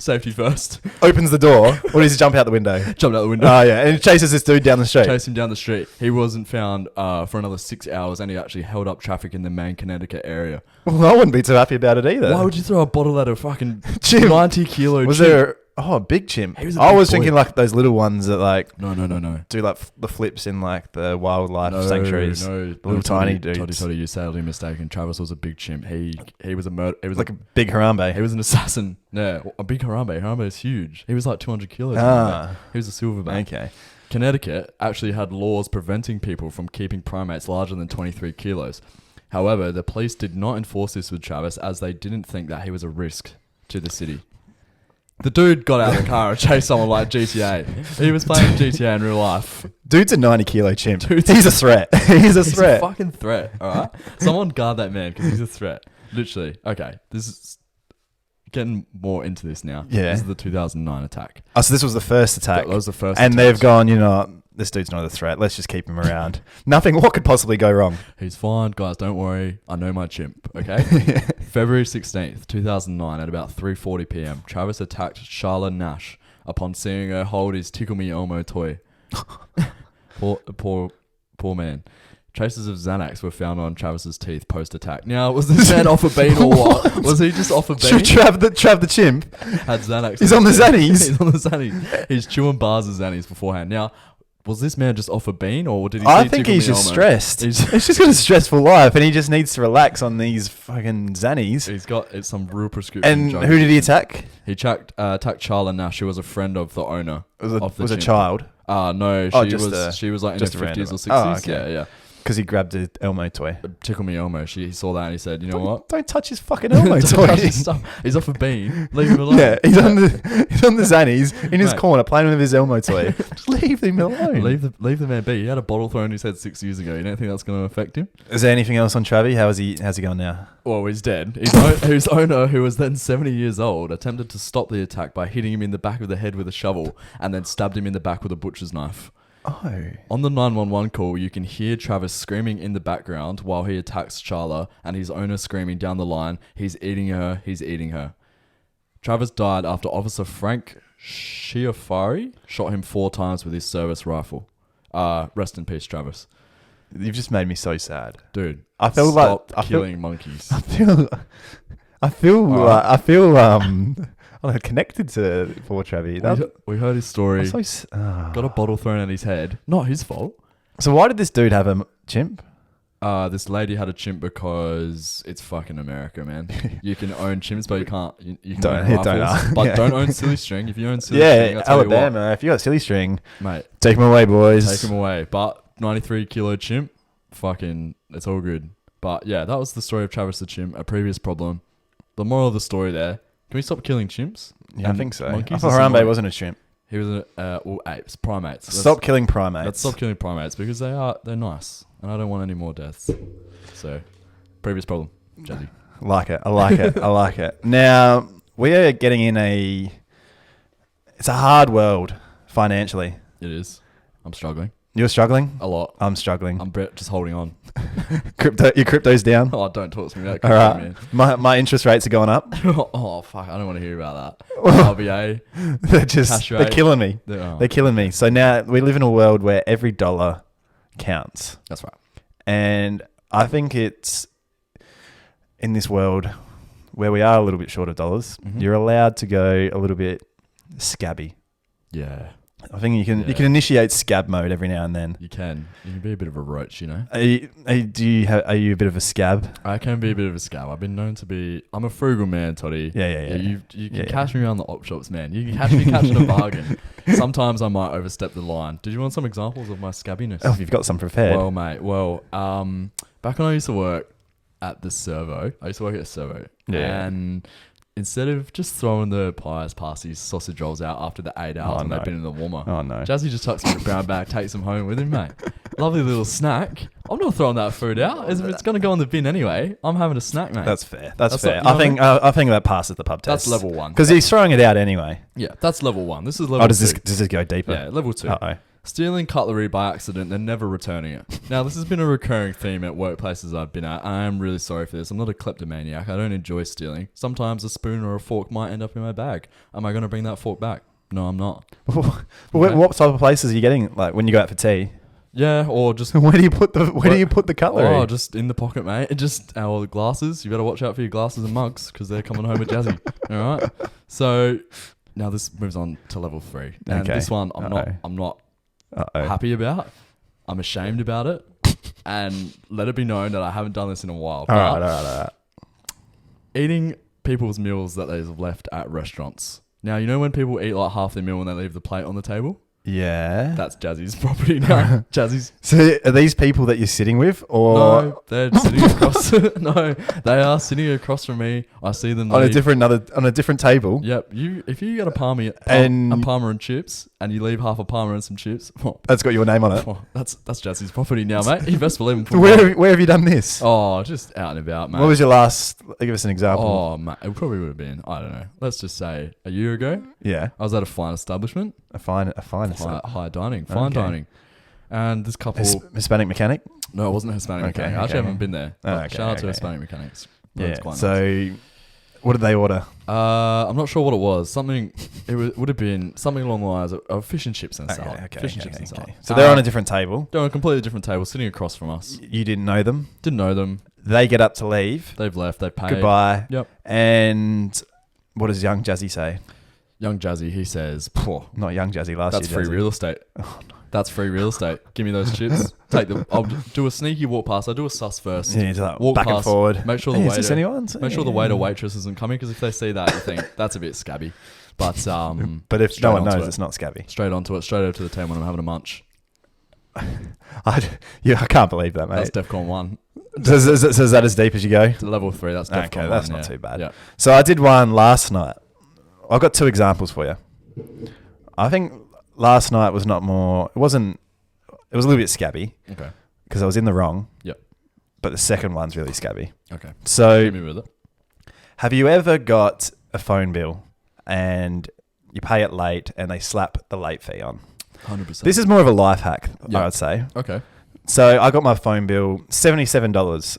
Safety first.
Opens the door. Or does he jump out the window?
Jumped out the window.
Oh, yeah. And chases this dude down the street.
Chased him down the street. He wasn't found for another 6 hours, and he actually held up traffic in the main Connecticut area.
Well, I wouldn't be too happy about it either.
Why would you throw a bottle at a fucking
Chimp.
90 kilo
Was
chimp?
there... Oh, a big chimp.
He was a
I
big
was
boy.
thinking like those little ones that like...
No.
do like the flips in like the wildlife
No,
sanctuaries.
No,
The little tiny dudes.
Toddy, you're sadly mistaken. Travis was a big chimp. He was a murder. He was
Like a big Harambe.
He was an assassin. Yeah, a big Harambe. Harambe is huge. He was like 200 kilos. He was a silverback.
Okay.
Connecticut actually had laws preventing people from keeping primates larger than 23 kilos. However, the police did not enforce this with Travis as they didn't think that he was a risk to the city. The dude got out of the car and chased someone like GTA. He was playing GTA in real life.
Dude's a 90 kilo chimp. He's a threat. He's a threat.
A fucking threat, alright? Someone guard that man because he's a threat. Literally. Okay, this is getting more into this now.
Yeah.
This is the 2009 attack.
Oh, so this was the first attack.
That was the first
And
attack.
they've gone, you know, this dude's not a threat. Let's just keep him around. What could possibly go wrong?
He's fine, guys, don't worry. I know my chimp, okay? February 16th, 2009 at about 3:40 p.m. Travis attacked Charla Nash upon seeing her hold his Tickle Me Elmo toy. Poor man. Traces of Xanax were found on Travis's teeth post-attack. Now, was this man off a bean or what? Was he just off a bean?
Trav the chimp.
Had Xanax.
He's on the Xannies.
He's on the Xannies. He's chewing bars of Xannies beforehand. Now, was this man just off a bean or did he
I
see
think
Tickle
he's
Me
just
Elmo?
stressed. He's just got a stressful life and he just needs to relax on these fucking Xannies.
He's got some real prescription.
And
drugs.
who did he attack?
He attacked Charla Nash, who was a friend of the owner.
Was a child?
No, she was like in her 50s or 60s.
Oh, okay.
Yeah.
Because he grabbed an Elmo toy.
Tickle Me Elmo. He saw that and he said, you know what?
Don't touch his fucking Elmo
Don't
toy.
touch his stuff. He's off a bean. Leave him alone.
Yeah, he's on the Xannies in his corner playing with his Elmo toy. Just leave him alone.
Leave the man be. He had a bottle thrown in his head 6 years ago. You don't think that's going to affect him?
Is there anything else on Travi? How's he going now?
Well, he's dead. His owner, who was then 70 years old, attempted to stop the attack by hitting him in the back of the head with a shovel and then stabbed him in the back with a butcher's knife.
Oh.
On the 911 call, you can hear Travis screaming in the background while he attacks Charla and his owner screaming down the line, he's eating her, he's eating her. Travis died after Officer Frank Schiaffari shot him 4 times with his service rifle. Rest in peace, Travis.
You've just made me so sad.
Dude,
I feel
stop
like
killing monkeys.
I feel connected to poor Travi.
We heard his story.
Got
Got a bottle thrown at his head. Not his fault.
So why did this dude have a chimp?
This lady had a chimp because it's fucking America, man. You can own chimps, but you can't. You can own rifles, but don't own silly string. If you own silly string, I'll tell you what,
Alabama. If you got silly string,
mate,
take him away, boys.
take him away. But 93 kilo chimp, fucking, it's all good. But yeah, that was the story of Travis the chimp. A previous problem. The moral of the story there. Can we stop killing chimps?
Yeah, I think so.
Monkeys
I thought Harambe wasn't a chimp.
He was apes, primates.
Stop killing primates.
Let's stop killing primates because they're nice, and I don't want any more deaths. So, previous problem, Jazzy.
I like it. Now we are getting in it's a hard world financially.
It is. I'm struggling
You're struggling?
a lot.
I'm struggling.
I'm just holding on.
Your crypto's down.
Oh, don't talk to me about
All
crypto,
right. My interest rates are going up.
Oh fuck! I don't want to hear about that. RBA.
They're killing me.
Oh.
They're killing me. So now we live in a world where every dollar counts.
That's right.
And I think it's in this world where we are a little bit short of dollars, you're allowed to go a little bit scabby.
Yeah.
I think you can initiate scab mode every now and then.
You can be a bit of a roach, you know.
Are you a bit of a scab?
I can be a bit of a scab. I've been known to be. I'm a frugal man, Toddy.
Yeah.
You can catch me around the op shops, man. You can catch me catching a bargain. Sometimes I might overstep the line. Did you want some examples of my scabbiness?
Oh, you've got some prepared.
Well, mate. Back when I used to work at the servo, I used to work at the servo.
Yeah.
And instead of just throwing the pies, pasties, sausage rolls out after the 8 hours they've been in the warmer.
Oh, no.
Jazzy just tucks them in a brown bag, takes them home with him, mate. Lovely little snack. I'm not throwing that food out. It's going to go in the bin anyway. I'm having a snack, mate.
That's fair. That's fair. I think that passes the pub test.
That's level 1.
Because he's throwing it out anyway.
Yeah, that's level 1. This is level 2.
Does this go deeper?
Yeah, level 2.
Uh-oh.
Stealing cutlery by accident and never returning it. Now, this has been a recurring theme at workplaces I've been at. I am really sorry for this. I'm not a kleptomaniac. I don't enjoy stealing. Sometimes a spoon or a fork might end up in my bag. Am I going to bring that fork back? No, I'm not.
Okay. What type of places are you getting? Like when you go out for tea?
Yeah, or just
where do you put the cutlery?
Oh, just in the pocket, mate. Just our glasses. You better watch out for your glasses and mugs because they're coming home with Jazzy. All right. So now this moves on to level 3. And this one I'm not happy about. I'm ashamed about it, and let it be known that I haven't done this in a while.
All right.
Eating people's meals that they've left at restaurants. Now, you know when people eat like half their meal and they leave the plate on the table?
Yeah.
That's Jazzy's property now. Jazzy's.
So are these people that you're sitting with, or
no? They're sitting across. No, they are sitting across from me. I see them
on a different table.
Yep. If you get a Parma and chips, and you leave half a Parma and some chips,
that's got your name on it.
That's Jazzy's property now, mate. You best believe him.
Where have you done this?
Oh, just out and about, mate.
What was your last? Give us an example.
Oh, mate, it probably would have been, I don't know. Let's just say a year ago.
Yeah.
I was at a fine establishment. High dining, fine dining, and this couple
Hispanic mechanic.
No, it wasn't a Hispanic mechanic. I actually haven't been there. Shout out to Hispanic mechanics.
Yeah. So, what did they order?
I'm not sure what it was. Something. Would have been something along the lines of fish and chips and salad. Fish and chips and salad.
So they're on a different table.
They're on a completely different table, sitting across from us.
You didn't know them.
Didn't know them.
They get up to leave.
They've left. They paid.
Goodbye.
Yep.
And what does young Jazzy say?
Young Jazzy, he says,
not young Jazzy, last
year. That's free real estate.
Oh, no.
That's free real estate. Give me those chips. Take them. I'll do a sneaky walk past. I do a sus first.
Yeah, like
walk
back
past,
and forward.
Make sure the waiter waitress isn't coming, because if they see that, you think that's a bit scabby. But
if no one knows, it's not scabby.
Straight onto it. Straight over to the table when I'm having a munch.
I can't believe that, mate.
That's DEFCON 1.
So is that as deep as you go?
To level 3. That's DEFCON 1.
That's not too bad.
Yeah.
So I did one last night. I've got 2 examples for you. I think last night was not more. It was a little bit scabby.
Okay.
Because I was in the wrong.
Yep.
But the second one's really scabby.
Okay.
So,
hit me with it.
Have you ever got a phone bill and you pay it late and they slap the late fee on?
100%.
This is more of a life hack, I would say.
Okay.
So I got my phone bill, $77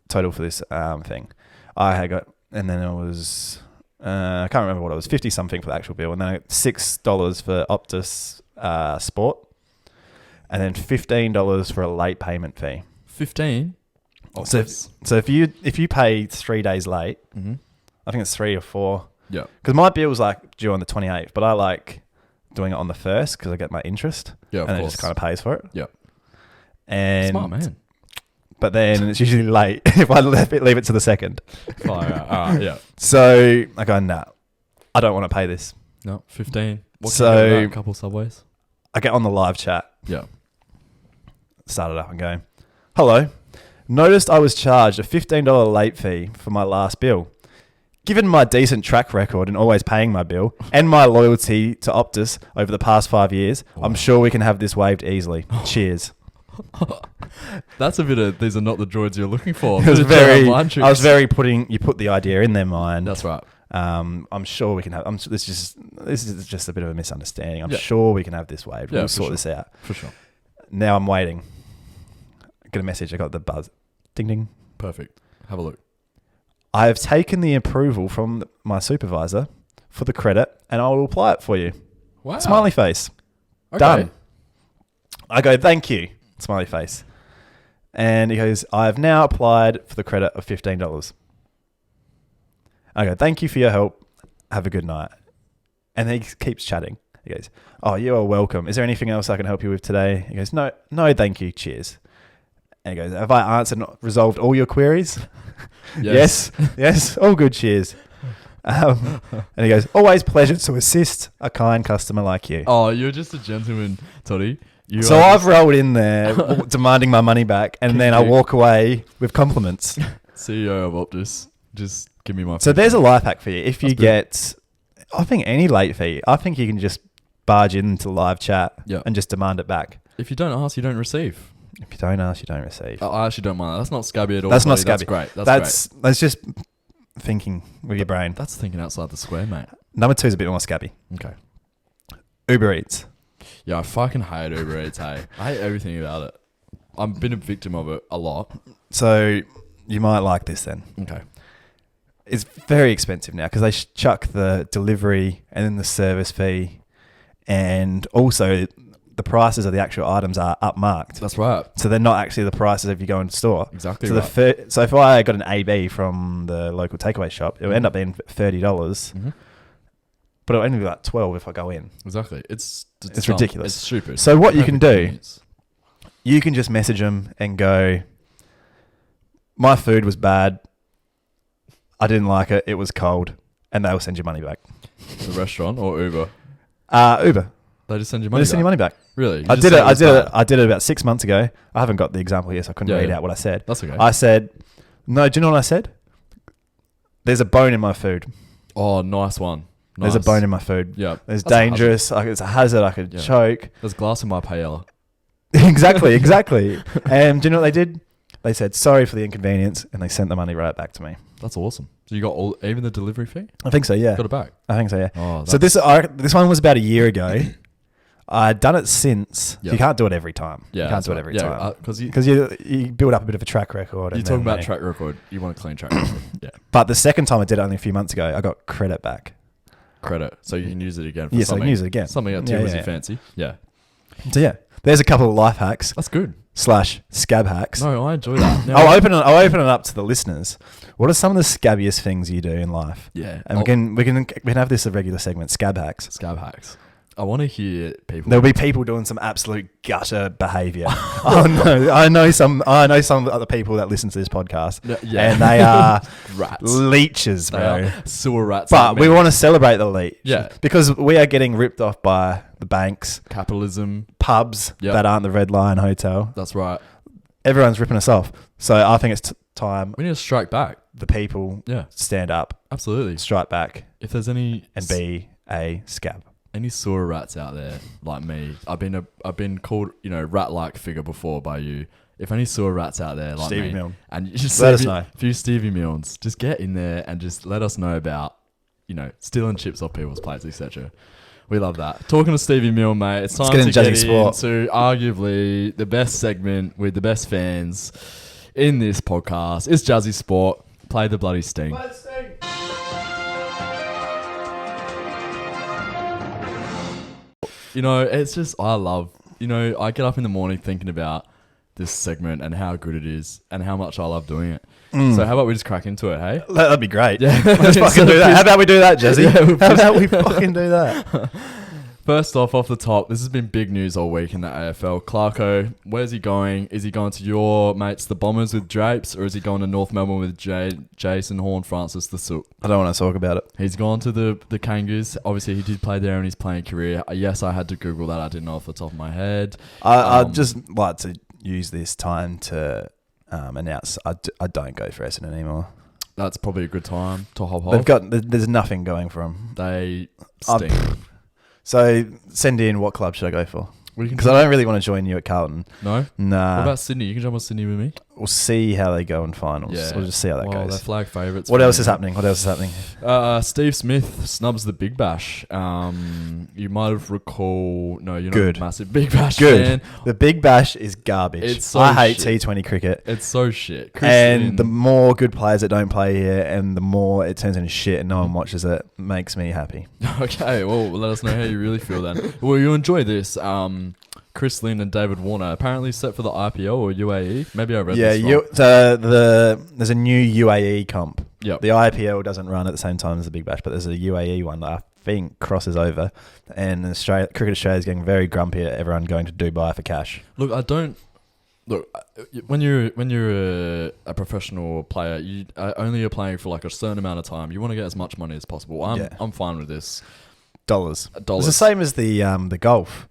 total for this thing. I had got, and then it was, I can't remember what it was, 50 something for the actual bill, and then I got $6 for Optus Sport, and then $15 for a late payment fee.
15.
So if you pay 3 days late, I think it's 3 or 4.
Yeah.
Because my bill was like due on the 28th, but I like doing it on the 1st because I get my interest.
Yeah, of
and
course.
it just kind of pays for it.
Yeah.
And
smart man.
But then it's usually late if I leave it to the 2nd.
Yeah.
So I go, nah, I don't want to pay this.
No, 15. What
so
can you get with that? A couple of Subways.
I get on the live chat.
Yeah.
Start it up and go, hello. Noticed I was charged a $15 late fee for my last bill. Given my decent track record in always paying my bill and my loyalty to Optus over the past 5 years, I'm sure we can have this waived easily. Cheers.
That's a bit of, these are not the droids you're looking for.
You put the idea in their mind.
That's right.
I'm sure we can have, this is just a bit of a misunderstanding. I'm sure we can have this waived. We'll sort this out.
For sure.
Now I'm waiting. I get a message. I got the buzz. Ding, ding.
Perfect. Have a look.
I have taken the approval from my supervisor for the credit and I will apply it for you.
Wow.
Smiley face.
Okay.
Done. I go, thank you. Smiley face. And he goes, I have now applied for the credit of $15. I go, thank you for your help. Have a good night. And then he keeps chatting. He goes, oh, you are welcome. Is there anything else I can help you with today? He goes, no, thank you. Cheers. And he goes, have I answered and resolved all your queries? Yes. Yes. All good. Cheers. And he goes, always pleasure to assist a kind customer like you.
Oh, you're just a gentleman, Toddy.
So I've rolled in there demanding my money back and then I walk away with compliments.
CEO of Optus. Just give me my.
So there's a life hack for you. If you get, I think any late fee, I think you can just barge into live chat and just demand it back.
If you don't ask, you don't receive.
If you don't ask, you don't receive.
I actually don't mind that. That's not scabby at all.
That's not scabby.
That's great.
That's just thinking with your brain.
That's thinking outside the square, mate.
Number 2 is a bit more scabby.
Okay.
Ubereats.
Yeah, I fucking hate Ubereats, hey. I hate everything about it. I've been a victim of it a lot.
So you might like this then.
Okay.
It's very expensive now because they chuck the delivery and then the service fee, and also the prices of the actual items are upmarked.
That's right.
So they're not actually the prices if you go in store.
Exactly.
So
right.
So if I got an AB from the local takeaway shop, it will end up being $30, but it'll only be like $12 if I go in.
Exactly. It's
ridiculous.
It's stupid.
So what you can do, you can just message them and go, "My food was bad. I didn't like it. It was cold," and they'll send you money back.
The restaurant or Uber?
Uber.
They just send you money.
Send you money back.
Really?
I did it about 6 months ago. I haven't got the example here, so I couldn't read out what I said.
That's okay.
I said, "No, do you know what I said? There's a bone in my food."
Oh, nice one.
Nice. There's a bone in my food.
Yeah.
It's dangerous. It's a hazard. I could choke.
There's glass in my paella.
Exactly. And do you know what they did? They said, "Sorry for the inconvenience," and they sent the money right back to me.
That's awesome. So you got even the delivery fee?
I think so, yeah.
Got it back?
I think so, yeah.
Oh,
so this one was about a year ago. I'd done it since. Yep. You can't do it every time.
Yeah,
you can't do it every time.
Because
you build up a bit of a track record.
You're talking about track record. You want a clean track record. Yeah.
But the second time I did it only a few months ago, I got credit back.
Credit. So you can use it again for
something. I can use it again.
Something that too fancy. Yeah.
So yeah, there's a couple of life hacks.
That's good.
/scab hacks.
No, I enjoy that.
I'll open it up to the listeners. What are some of the scabbiest things you do in life?
Yeah.
And we can have this a regular segment, scab hacks.
Scab hacks. I want to hear people.
There'll be people doing some absolute gutter behaviour. Oh no, I know some other people that listen to this podcast, and they are
rats,
leeches, bro,
sewer rats.
But we want to celebrate the leech,
yeah,
because we are getting ripped off by the banks,
capitalism,
pubs that aren't the Red Lion Hotel.
That's right.
Everyone's ripping us off, so I think it's time.
We need to strike back.
The people, stand up,
absolutely,
strike back.
If there's any,
and be a scab.
Any sewer rats out there like me, I've been called rat-like figure before by you. If any sewer rats out there like
Stevie
me,
Milne.
and you just
let us know.
A few Stevie Milnes, just get in there and just let us know about stealing chips off people's plates, etc. We love that. Talking to Stevie Milne, mate, it's time to get into arguably the best segment with the best fans in this podcast. It's Jazzy Sport. Play the bloody sting.
Let's sing.
It's just, I get up in the morning thinking about this segment and how good it is and how much I love doing it. So how about we just crack into it, hey?
That'd be great.
Yeah.
Let's fucking do that. How about we do that, Jazzy? How about we fucking do that?
First off the top, this has been big news all week in the AFL. Clarko, where's he going? Is he going to your mates, the Bombers, with Drapes, or is he going to North Melbourne with Jason Horne-Francis, the Sook?
I don't want to talk about it.
He's gone to the Kangaroos. Obviously, he did play there in his playing career. Yes, I had to Google that. I didn't know off the top of my head.
I'd just like to use this time to announce I don't go for Essendon anymore.
That's probably a good time to hop
off. There's nothing going for them.
They stink.
So send in, what club should I go for? Because I don't really want to join you at Carlton.
No?
Nah.
What about Sydney? You can jump on Sydney with me.
We'll see how they go in finals. Yeah. We'll just see how that goes.
They're flag favourites.
What else is happening?
Steve Smith snubs the Big Bash. You might have recalled... No, you're not a massive Big Bash fan.
The Big Bash is garbage. I hate T20 cricket.
It's so shit.
And the more good players that don't play here and the more it turns into shit and no one watches it, makes me happy.
Okay, well, let us know how you really feel then. Well, you enjoy this. Chris Lynn and David Warner apparently set for the IPL or UAE. Maybe I read this wrong.
There's a new UAE comp.
Yep.
The IPL doesn't run at the same time as the Big Bash, but there's a UAE one that I think crosses over. And Cricket Australia is getting very grumpy at everyone going to Dubai for cash.
Look, when you're a professional player, you only are playing for like a certain amount of time. You want to get as much money as possible. I'm fine with this.
Dollars. It's the same as the golf.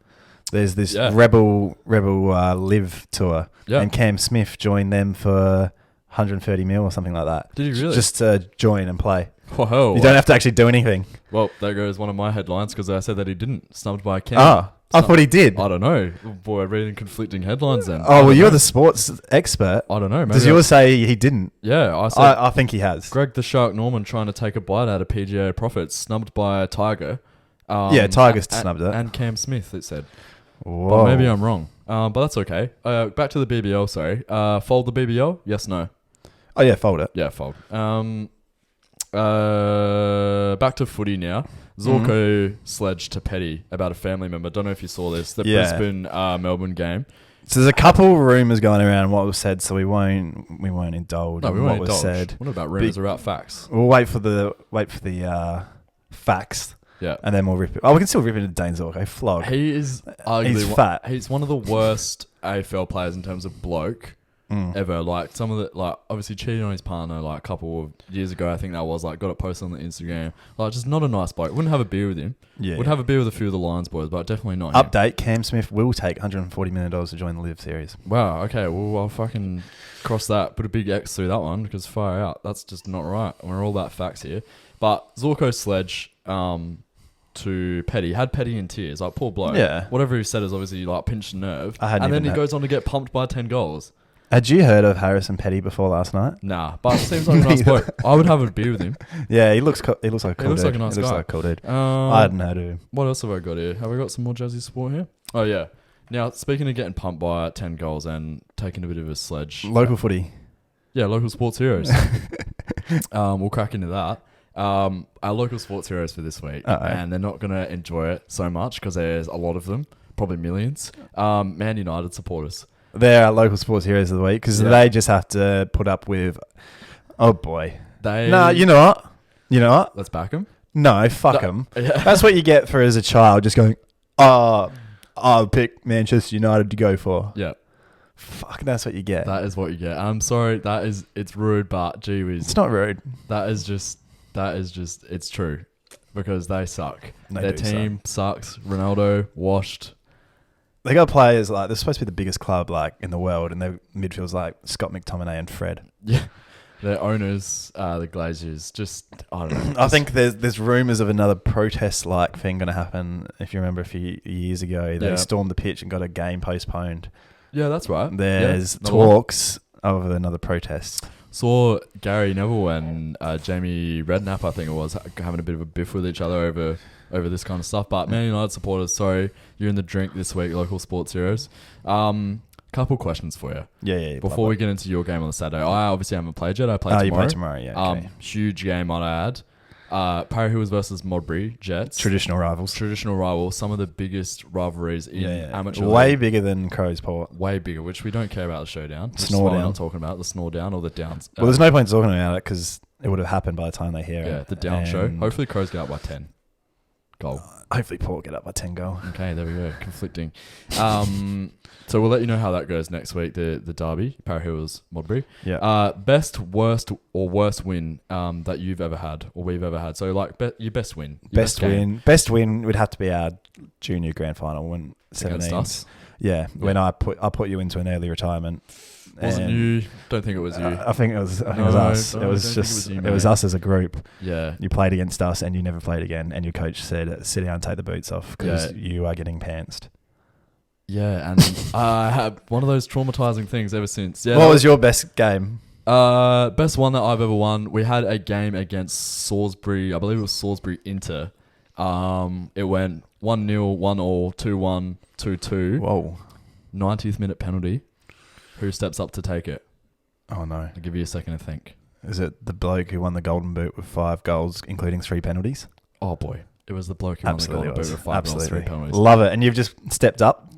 There's this Rebel Live tour, and Cam Smith joined them for 130 mil or something like that.
Did he really?
Just to join and play.
Whoa.
You don't have to actually do anything.
Well, there goes one of my headlines because I said that he didn't. Snubbed by a Cam.
Oh, I thought he did.
I don't know. Boy, reading conflicting headlines then.
Oh, well, you're the sports expert.
I don't know. Maybe
Does yours say he didn't?
Yeah, I said.
I think he has.
Greg the Shark Norman trying to take a bite out of PGA profits, snubbed by a Tiger.
Tiger snubbed it.
And Cam Smith, it said.
Whoa.
But maybe I'm wrong. But that's okay. Back to the BBL, sorry. Fold the BBL? Yes, no.
Oh, yeah, fold it.
Yeah, fold. Back to footy now. Zorko sledged to Petty about a family member. Don't know if you saw this. The Brisbane Melbourne game.
So there's a couple rumours going around what was said, so we won't indulge what was said.
What about rumours about facts?
We'll wait for the facts.
Yeah.
And then we'll rip it. Oh, we can still rip into Dane Zorko. Flog.
He is arguably
he's fat.
He's one of the worst AFL players in terms of bloke ever. Like some of the, like obviously cheating on his partner like a couple of years ago, I think that was, like got it posted on the Instagram. Like just not a nice bloke. Wouldn't have a beer with him. Yeah. Would have a beer with a few of the Lions boys, but definitely not him.
Update, Cam Smith will take $140 million to join the Live series.
Wow, okay, well I'll fucking cross that, put a big X through that one because far out. That's just not right. We're all about facts here. But Zorko sledge to Petty. Had Petty in tears. Like, poor bloke.
Yeah.
Whatever he said is obviously like pinched a nerve.
And then
he goes on to get pumped by 10 goals.
Had you heard of Harrison Petty before last night?
Nah, but it seems like a nice bloke. I would have a beer with him.
Yeah, he looks like a cool dude.
He looks like a nice guy.
He looks like a cool dude. I hadn't heard of him.
What else have I got here? Have I got some more Jazzy support here? Oh, yeah. Now, speaking of getting pumped by 10 goals and taking a bit of a sledge.
Local footy.
Yeah, local sports heroes. We'll crack into that. Our local sports heroes for this week, and they're not going to enjoy it so much because there's a lot of them, probably millions. Man United supporters.
They're our local sports heroes of the week because they just have to put up with, oh boy. No, you know what? You know what?
Let's back them.
No, fuck them. Yeah. That's what you get for as a child, just going, I'll pick Manchester United to go for.
Yeah.
Fuck, that's what you get.
That is what you get. I'm sorry, it's rude, but gee whiz.
It's not rude.
That is just, it's true. Because they suck. Their team sucks. Ronaldo, washed.
They got players like, they're supposed to be the biggest club like in the world, and their midfield's like Scott McTominay and Fred.
Yeah. Their owners, the Glaziers, just, I don't know.
I think there's rumours of another protest-like thing going to happen. If you remember a few years ago, they stormed the pitch and got a game postponed.
Yeah, that's right.
There's talks of another protest.
Saw Gary Neville and Jamie Redknapp, I think it was, having a bit of a biff with each other over this kind of stuff. But Man United supporters, sorry, you're in the drink this week, local sports heroes. Couple questions for you.
Yeah.
Before we get into your game on the Saturday, I obviously haven't played yet. I play tomorrow.
You play tomorrow, yeah. Okay.
Huge game, might I add. Parry Hills versus Modbury Jets.
Traditional rivals. Some of the biggest rivalries in amateur way
league.
Bigger than Crows Port.
Way bigger, which we don't care about the showdown.
Snore down.
I'm not talking about the snore down or the downs.
Well, there's no point talking about it because it would have happened by the time they hear it.
Yeah, the down show. Hopefully Crows get up by 10. Goal.
Hopefully Port get up by 10 goal.
Okay, there we go. Conflicting. So we'll let you know how that goes next week. The derby, Parry Hills, Modbury.
Yeah.
Best, worst, or worst win that you've ever had or we've ever had. So like your best win.
Best win would have to be our junior grand final when 17. Yeah, when I put you into an early retirement.
Wasn't you? Don't think it was you.
I think it was us. It was us as a group.
Yeah.
You played against us and you never played again. And your coach said, "Sit down and take the boots off because you are getting pantsed."
Yeah, and I had one of those traumatizing things ever since. Yeah.
What was your best game?
Best one that I've ever won. We had a game against Salisbury. I believe it was Salisbury Inter. It went 1-0, 1-1, 2-1, 2-2.
Whoa.
90th minute penalty. Who steps up to take it?
Oh, no.
I'll give you a second to think.
Is it the bloke who won the Golden Boot with 5 goals, including 3 penalties?
Oh, boy. It was the bloke who won the Golden Boot with 5 goals, 3 penalties.
Love it. And you've just stepped up?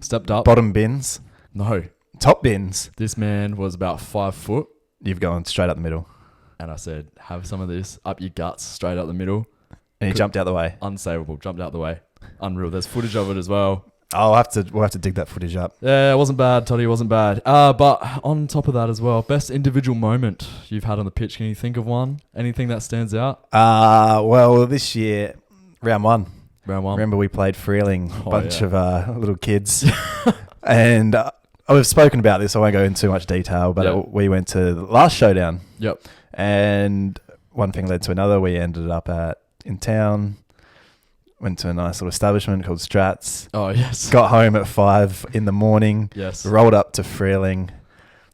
Bottom bins?
No.
Top bins?
This man was about 5 foot.
You've gone straight up the middle.
And I said, have some of this up your guts, straight up the middle.
And he jumped out the way.
Unsavable. Jumped out the way. Unreal. There's footage of it as well.
We'll have to dig that footage up.
Yeah, it wasn't bad, Toddy. It wasn't bad. But on top of that as well, best individual moment you've had on the pitch. Can you think of one? Anything that stands out?
Well, this year, round one.
Round one.
Remember we played Freeling, bunch of little kids. And we've spoken about this. I won't go into too much detail, but we went to the last showdown.
Yep.
And one thing led to another. We ended up in town. Went to a nice little establishment called Strats.
Oh, yes.
Got home at 5 a.m.
Yes.
Rolled up to Freeling.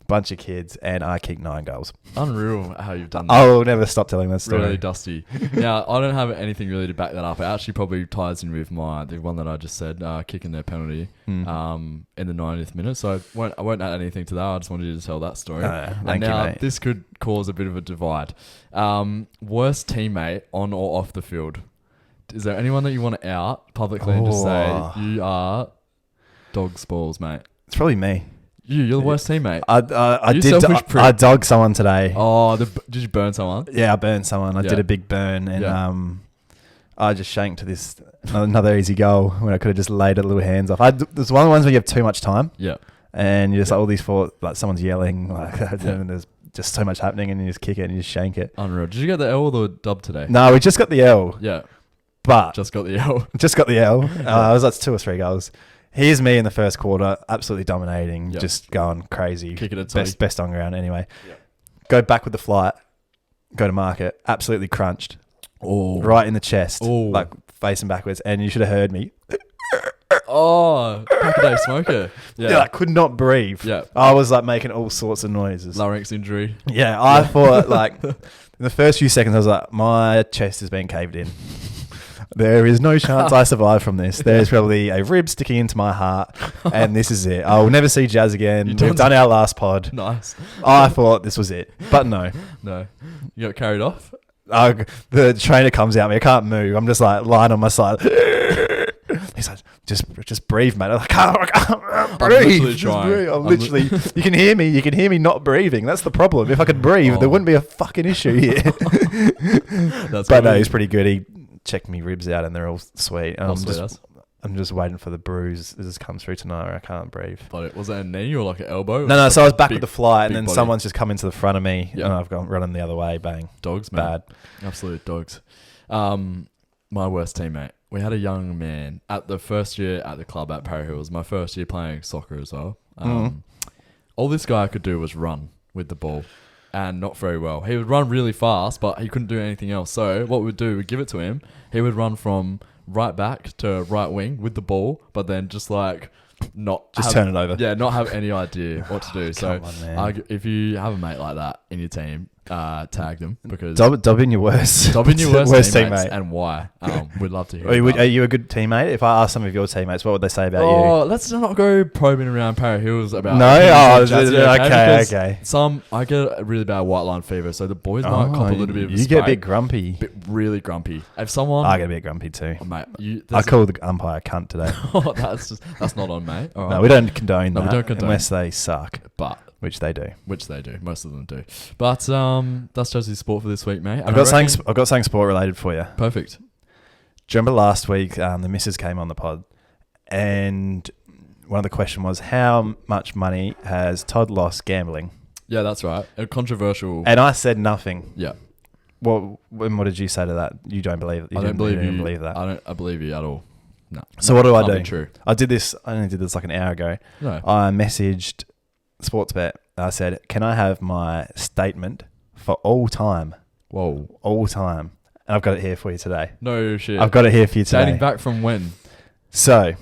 Bunch of kids, and I kicked 9 goals.
Unreal how you've done that.
I'll never stop telling that story.
Really dusty. Now, I don't have anything really to back that up. It actually probably ties in with the one that I just said, kicking their penalty in the 90th minute. So I won't add anything to that. I just wanted you to tell that story.
Thank you, mate.
This could cause a bit of a divide. Worst teammate on or off the field? Is there anyone that you want to out publicly and just say, you are dog's balls, mate?
It's probably me.
You're the worst teammate.
I dogged someone today.
Oh, did you burn someone?
Yeah, I burned someone. I did a big burn, and I just shanked this another easy goal when I could have just laid a little hands off. There's one of the ones where you have too much time.
Yeah,
and you just like all these like someone's yelling, and there's just so much happening, and you just kick it and you just shank it.
Unreal. Did you get the L or the dub today?
No, we just got the L.
Yeah,
but
just got the L.
Just got the L. I was like 2 or 3 goals. Here's me in the first quarter, absolutely dominating, just going crazy.
Kicking it
best on ground anyway. Yep. Go back with the flight, go to market, absolutely crunched.
Oh.
Right in the chest, like facing backwards, and you should have heard me.
Pack a day smoker.
Yeah, I could not breathe.
Yeah.
I was like making all sorts of noises.
Larynx injury.
Yeah, I thought like in the first few seconds I was like, my chest has been caved in. There is no chance I survive from this. There's probably a rib sticking into my heart, and this is it. I'll never see Jazz again. We've done our last pod.
Nice.
I thought this was it, but no.
No. You got carried off?
The trainer comes at me. I can't move. I'm just like lying on my side. He's like, just breathe, mate. I'm like, I can't breathe. I'm literally you can hear me. You can hear me not breathing. That's the problem. If I could breathe, there wouldn't be a fucking issue here. But no, he's pretty good. He checked me ribs out and they're all sweet. And I'm just waiting for the bruise. This comes through tonight or I can't breathe.
But was that a knee or like an elbow?
No. So I was back with the flight and then someone's just come into the front of me and I've gone running the other way. Bang.
Dogs, man.
Bad.
Absolute dogs. My worst teammate. We had a young man at the first year at the club at Parry Hills. My first year playing soccer as well. All this guy could do was run with the ball. And not very well. He would run really fast, but he couldn't do anything else. So what we'd do, we'd give it to him. He would run from right back to right wing with the ball, but then just like
turn it over.
Yeah, not have any idea what to do. So if you have a mate like that in your team, tag them because
dob in your worst
teammates and why. We'd love to hear.
Are you a good teammate? If I ask some of your teammates, what would they say about you?
Oh, let's not go probing around Parry Hills about.
No, okay.
I get a really bad white line fever, so the boys might cop a little bit of.
You get a bit grumpy,
really grumpy. If someone,
I get a bit grumpy too.
Oh, mate,
I called the umpire a cunt today.
that's not on, mate.
All right. No, we don't condone that.
We don't condone
unless they suck,
but.
Which they do.
Most of them do. But that's Josie's sport for this week, mate.
I've got something sport related for you.
Perfect.
Do you remember last week the missus came on the pod and one of the questions was how much money has Todd lost gambling?
Yeah, that's right. A controversial.
And I said nothing.
Yeah.
What did you say to that? You don't believe it?
I don't believe you.
Believe that?
I believe you at all. No.
So what do I do?
True.
I only did this like an hour ago.
No.
I messaged Sportsbet. I said, can I have my statement for all time?
Whoa.
All time. And I've got it here for you today.
No shit.
I've got it here for you today.
Dating back from when?
So,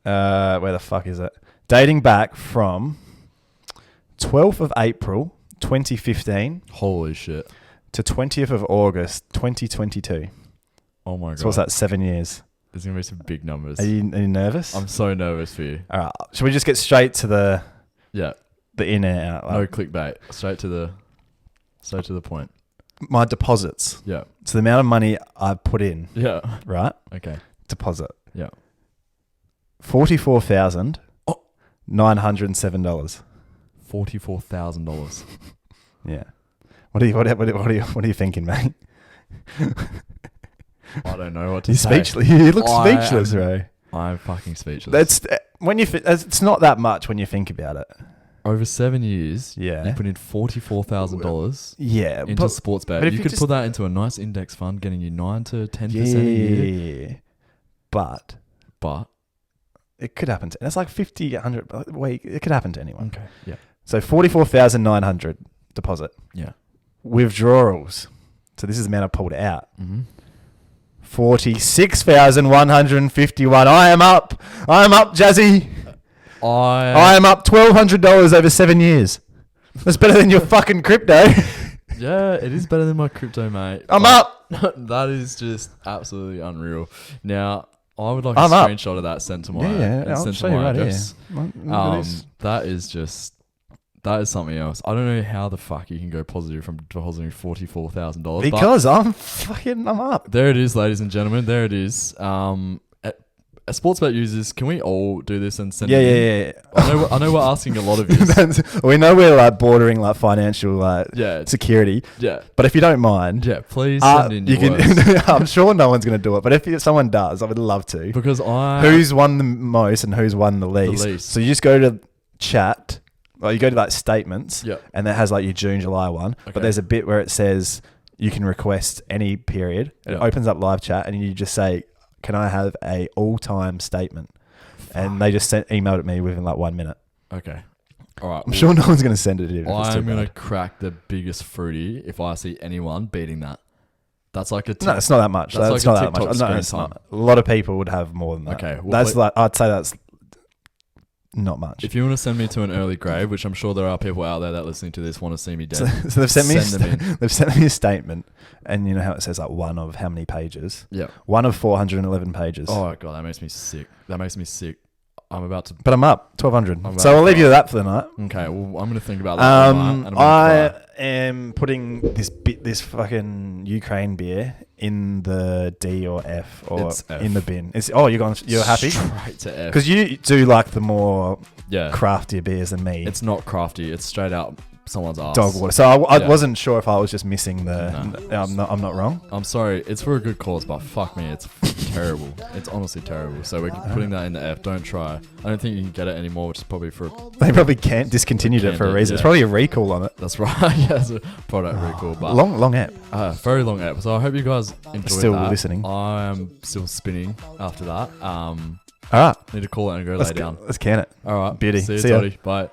where the fuck is it? Dating back from 12th of April, 2015.
Holy shit.
To 20th of August, 2022.
Oh my God.
So what's that, 7 years?
There's going to be some big numbers.
Are you nervous?
I'm so nervous for you.
All right. Should we just get straight to the in and out?
No clickbait. Straight to the point.
My deposits.
Yeah.
So the amount of money I put in.
Yeah.
Right?
Okay.
Deposit.
Yeah.
$44,907.
$44,000.
Yeah. What are you thinking, mate?
I don't know what to say.
Speechless. You look speechless, Ray.
I'm fucking speechless.
It's not that much when you think about it.
Over 7 years, you put in $44,000 into Sportsbet. You could put that into a nice index fund, getting you 9 to 10% a year.
But it could happen to, and it's like 50, 100, wait, it could happen to anyone.
Okay. Yeah.
So 44,900 deposit.
Yeah.
Withdrawals. So this is the amount I pulled out.
Mm-hmm.
46,151. I am up, Jazzy. I am up $1,200 over 7 years. That's better than your fucking crypto.
Yeah, it is better than my crypto, mate.
I'm up.
That is just absolutely unreal. Now, I would like a screenshot of that sent to my address. That is something else. I don't know how the fuck you can go positive from depositing $44,000.
Because I'm up.
There it is, ladies and gentlemen. There it is. As Sportsbet users, can we all do this and send it in? Yeah. I know we're asking a lot of you.
We know we're like bordering like financial security.
Yeah.
But if you don't mind,
please send in your words.
I'm sure no one's going to do it, but if someone does, I would love to.
Because
who's won the most and who's won the least. So you just go to chat. Well, you go to like statements, and that has like your June, July one. Okay. But there's a bit where it says you can request any period. It opens up live chat, and you just say, "Can I have a all-time statement?" And they just emailed it me within like 1 minute.
Okay, all right.
I'm sure no one's going to send it in.
I'm going to crack the biggest fruity if I see anyone beating that. That's like
no, it's not that much. That's not that much. No, it's not. A lot of people would have more than that.
Okay,
that's like I'd say that's. Not much.
If you want to send me to an early grave, which I'm sure there are people out there that listening to this want to see me dead,
so they've sent me a statement, and you know how it says like one of how many pages?
Yeah,
one of 411 pages.
Oh god, that makes me sick. I'm about to.
But I'm up 1,200. So I'll leave you that for the night.
Okay, well I'm going to think about that.
I am putting this fucking Ukraine beer in the D or F or in the bin. You're happy?
Straight to F.
Because you do like the more craftier beers than me.
It's not crafty. It's straight out someone's ass.
Dog water. So I wasn't sure if I was just missing the. No. I'm not wrong.
I'm sorry. It's for a good cause, but fuck me, it's terrible. It's honestly terrible. So we're putting that in the F. Don't try. I don't think you can get it anymore, which is probably for.
They probably can't discontinued it for a reason. Yeah. It's probably a recall on it.
That's right. Yeah, it's a product recall. But
long app.
Very long app. So I hope you guys enjoyed
still that. Listening.
I am still spinning after that.
All right.
Need to call it and go lay down.
Let's can it.
All right.
Beauty.
See you, Toddy. Bye.